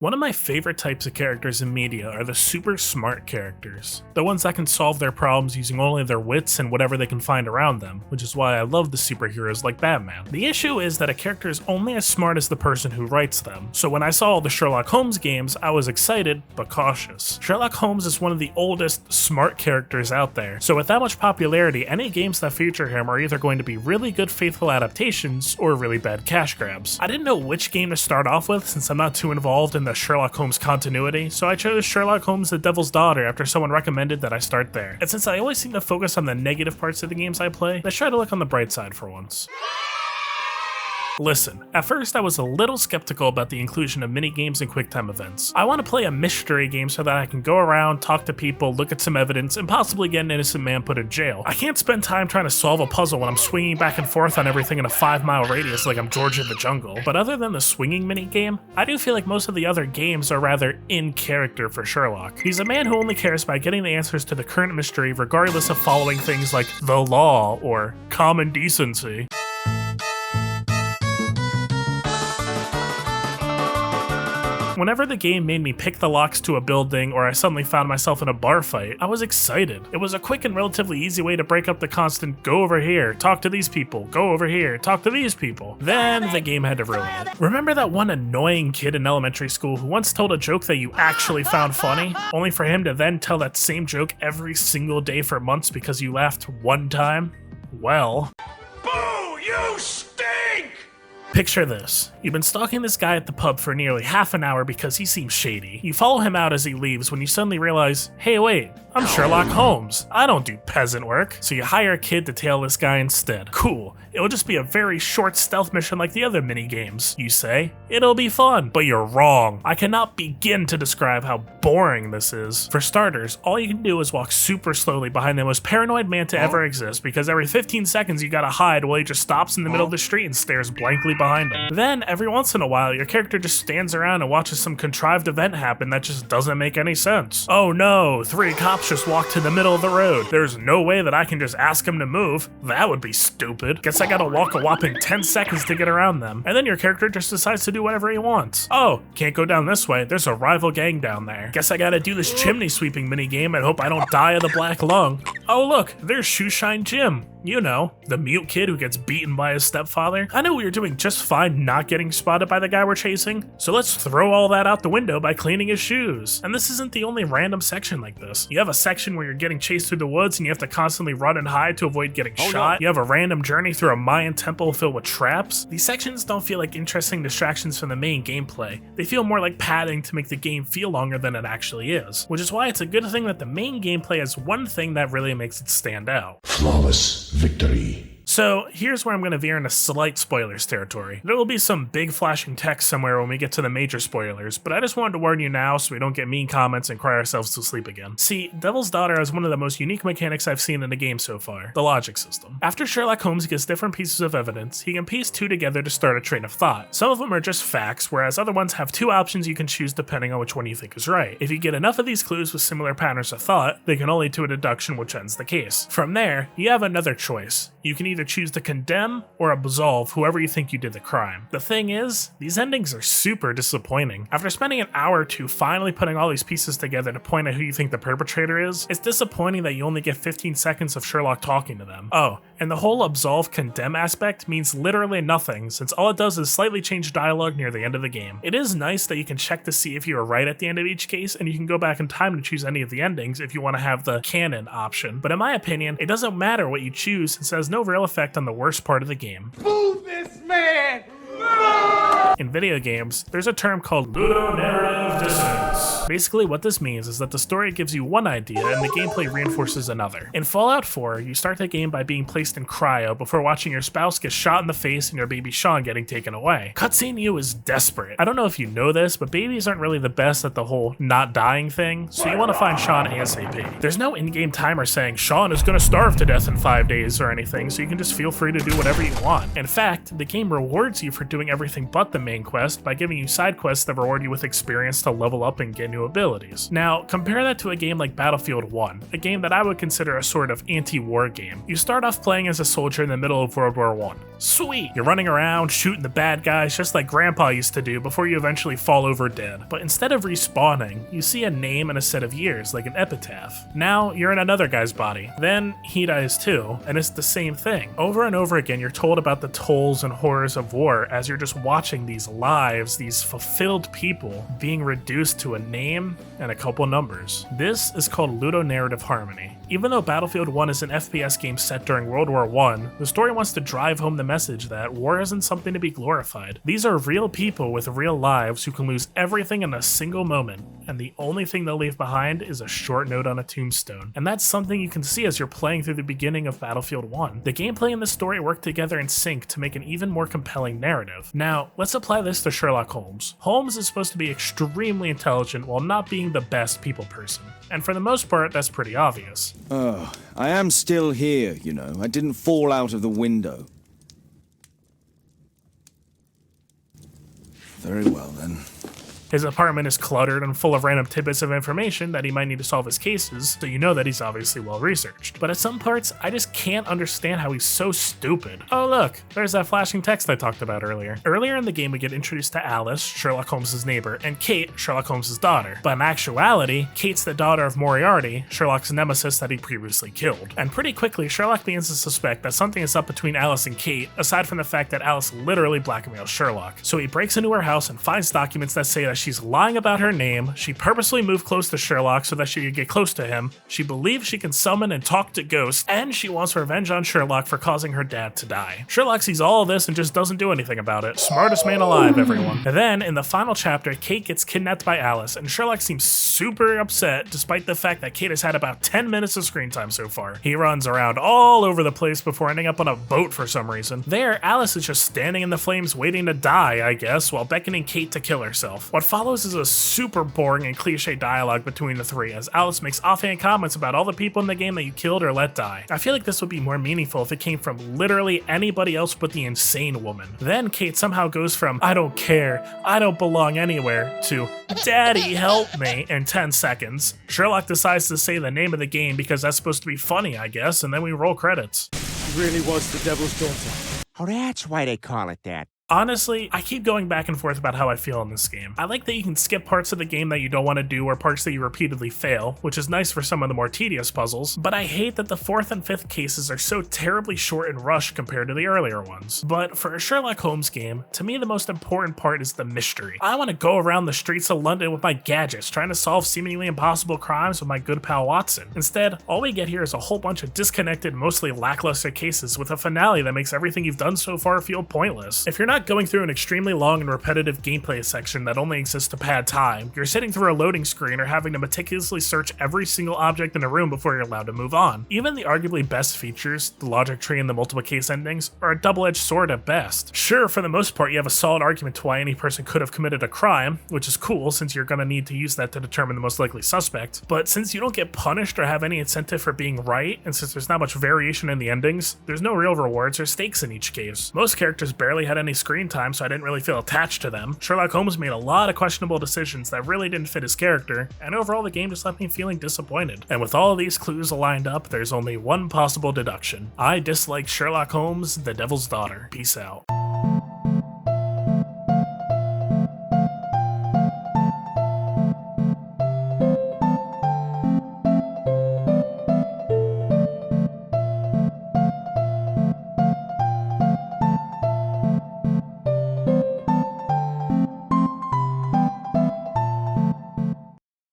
One of my favorite types of characters in media are the super smart characters. The ones that can solve their problems using only their wits and whatever they can find around them, which is why I love the superheroes like Batman. The issue is that a character is only as smart as the person who writes them, so when I saw all the Sherlock Holmes games, I was excited but cautious. Sherlock Holmes is one of the oldest smart characters out there, so with that much popularity, any games that feature him are either going to be really good faithful adaptations or really bad cash grabs. I didn't know which game to start off with since I'm not too involved in the Sherlock Holmes continuity, so I chose Sherlock Holmes the Devil's Daughter after someone recommended that I start there. And since I always seem to focus on the negative parts of the games I play, let's try to look on the bright side for once. Listen, at first I was a little skeptical about the inclusion of mini-games and QuickTime events. I want to play a mystery game so that I can go around, talk to people, look at some evidence, and possibly get an innocent man put in jail. I can't spend time trying to solve a puzzle when I'm swinging back and forth on everything in a 5-mile radius like I'm George of the Jungle. But other than the swinging mini-game, I do feel like most of the other games are rather in character for Sherlock. He's a man who only cares about getting the answers to the current mystery regardless of following things like the law or common decency. Whenever the game made me pick the locks to a building or I suddenly found myself in a bar fight, I was excited. It was a quick and relatively easy way to break up the constant go over here, talk to these people, go over here, talk to these people. Then the game had to ruin it. Remember that one annoying kid in elementary school who once told a joke that you actually found funny, only for him to then tell that same joke every single day for months because you laughed one time? Well... Boo! You stink! Picture this. You've been stalking this guy at the pub for nearly half an hour because he seems shady. You follow him out as he leaves when you suddenly realize, hey wait, I'm Sherlock Holmes. I don't do peasant work. So you hire a kid to tail this guy instead. Cool. It'll just be a very short stealth mission like the other mini games. You say, it'll be fun, but you're wrong. I cannot begin to describe how boring this is. For starters, all you can do is walk super slowly behind the most paranoid man to ever exist because every 15 seconds you gotta hide while he just stops in the middle of the street and stares blankly behind him. Then, every once in a while, your character just stands around and watches some contrived event happen that just doesn't make any sense. Oh no, 3 cops just walked to the middle of the road. There's no way that I can just ask them to move. That would be stupid. Guess I gotta walk a whopping 10 seconds to get around them. And then your character just decides to do whatever he wants. Oh, can't go down this way. There's a rival gang down there. Guess I gotta do this chimney sweeping minigame and hope I don't die of the black lung. Oh look, there's Shoeshine Jim. You know, the mute kid who gets beaten by his stepfather. I know we were doing just fine not getting spotted by the guy we're chasing, so let's throw all that out the window by cleaning his shoes. And this isn't the only random section like this. You have a section where you're getting chased through the woods and you have to constantly run and hide to avoid getting shot. No. You have a random journey through a Mayan temple filled with traps. These sections don't feel like interesting distractions from the main gameplay. They feel more like padding to make the game feel longer than it actually is, which is why it's a good thing that the main gameplay has one thing that really makes it stand out. Flawless victory. So here's where I'm going to veer into slight spoilers territory. There will be some big flashing text somewhere when we get to the major spoilers, but I just wanted to warn you now so we don't get mean comments and cry ourselves to sleep again. See, Devil's Daughter has one of the most unique mechanics I've seen in the game so far, the logic system. After Sherlock Holmes gets different pieces of evidence, he can piece 2 together to start a train of thought. Some of them are just facts, whereas other ones have 2 options you can choose depending on which one you think is right. If you get enough of these clues with similar patterns of thought, they can all lead to a deduction which ends the case. From there, you have another choice. You can either choose to condemn or absolve whoever you think you did the crime. The thing is, these endings are super disappointing. After spending an hour or 2 finally putting all these pieces together to point at who you think the perpetrator is, it's disappointing that you only get 15 seconds of Sherlock talking to them. Oh, and the whole absolve-condemn aspect means literally nothing, since all it does is slightly change dialogue near the end of the game. It is nice that you can check to see if you were right at the end of each case, and you can go back in time to choose any of the endings if you want to have the canon option, but in my opinion, it doesn't matter what you choose since it has no real effect on the worst part of the game. Move this man! In video games, there's a term called ludonarrative dissonance. Basically, what this means is that the story gives you one idea and the gameplay reinforces another. In Fallout 4, you start the game by being placed in cryo before watching your spouse get shot in the face and your baby Sean getting taken away. Cutscene you is desperate. I don't know if you know this, but babies aren't really the best at the whole not dying thing, so you want to find Sean ASAP. There's no in-game timer saying Sean is gonna starve to death in 5 days or anything, so you can just feel free to do whatever you want. In fact, the game rewards you for doing everything but the main main quest by giving you side quests that reward you with experience to level up and get new abilities. Now, compare that to a game like Battlefield 1, a game that I would consider a sort of anti-war game. You start off playing as a soldier in the middle of World War I. Sweet! You're running around, shooting the bad guys just like Grandpa used to do before you eventually fall over dead. But instead of respawning, you see a name and a set of years, like an epitaph. Now, you're in another guy's body. Then, he dies too, and it's the same thing. Over and over again, you're told about the tolls and horrors of war as you're just watching these lives, these fulfilled people, being reduced to a name and a couple numbers. This is called ludonarrative harmony. Even though Battlefield 1 is an FPS game set during World War I, the story wants to drive home the message that war isn't something to be glorified. These are real people with real lives who can lose everything in a single moment, and the only thing they'll leave behind is a short note on a tombstone. And that's something you can see as you're playing through the beginning of Battlefield 1. The gameplay and the story work together in sync to make an even more compelling narrative. Now, let's apply this to Sherlock Holmes. Holmes is supposed to be extremely intelligent while not being the best people person. And for the most part, that's pretty obvious. Oh, I am still here, you know. I didn't fall out of the window. Very well, then. His apartment is cluttered and full of random tidbits of information that he might need to solve his cases, so you know that he's obviously well researched. But at some parts, I just can't understand how he's so stupid. Oh look, there's that flashing text I talked about earlier. Earlier in the game, we get introduced to Alice, Sherlock Holmes' neighbor, and Kate, Sherlock Holmes' daughter. But in actuality, Kate's the daughter of Moriarty, Sherlock's nemesis that he previously killed. And pretty quickly, Sherlock begins to suspect that something is up between Alice and Kate, aside from the fact that Alice literally blackmails Sherlock. So he breaks into her house and finds documents that say that she's lying about her name, she purposely moved close to Sherlock so that she could get close to him, she believes she can summon and talk to ghosts, and she wants revenge on Sherlock for causing her dad to die. Sherlock sees all of this and just doesn't do anything about it. Smartest man alive, everyone. And then, in the final chapter, Kate gets kidnapped by Alice, and Sherlock seems super upset despite the fact that Kate has had about 10 minutes of screen time so far. He runs around all over the place before ending up on a boat for some reason. There, Alice is just standing in the flames waiting to die, I guess, while beckoning Kate to kill herself. What follows is a super boring and cliche dialogue between the three as Alice makes offhand comments about all the people in the game that you killed or let die. I feel like this would be more meaningful if it came from literally anybody else but the insane woman. Then Kate somehow goes from "I don't care, I don't belong anywhere" to "Daddy, help me" in 10 seconds. Sherlock decides to say the name of the game because that's supposed to be funny, I guess, and then we roll credits. She really was the devil's daughter. Oh, that's why they call it that. Honestly, I keep going back and forth about how I feel in this game. I like that you can skip parts of the game that you don't want to do or parts that you repeatedly fail, which is nice for some of the more tedious puzzles, but I hate that the 4th and 5th cases are so terribly short and rushed compared to the earlier ones. But for a Sherlock Holmes game, to me the most important part is the mystery. I want to go around the streets of London with my gadgets, trying to solve seemingly impossible crimes with my good pal Watson. Instead, all we get here is a whole bunch of disconnected, mostly lackluster cases with a finale that makes everything you've done so far feel pointless. If you're not going through an extremely long and repetitive gameplay section that only exists to pad time, you're sitting through a loading screen or having to meticulously search every single object in a room before you're allowed to move on. Even the arguably best features, the logic tree and the multiple case endings, are a double-edged sword at best. Sure, for the most part you have a solid argument to why any person could have committed a crime, which is cool since you're gonna need to use that to determine the most likely suspect, but since you don't get punished or have any incentive for being right, and since there's not much variation in the endings, there's no real rewards or stakes in each case. Most characters barely had any screen time, so I didn't really feel attached to them. Sherlock Holmes made a lot of questionable decisions that really didn't fit his character, and overall the game just left me feeling disappointed. And with all of these clues lined up, there's only one possible deduction. I dislike Sherlock Holmes, the Devil's Daughter. Peace out.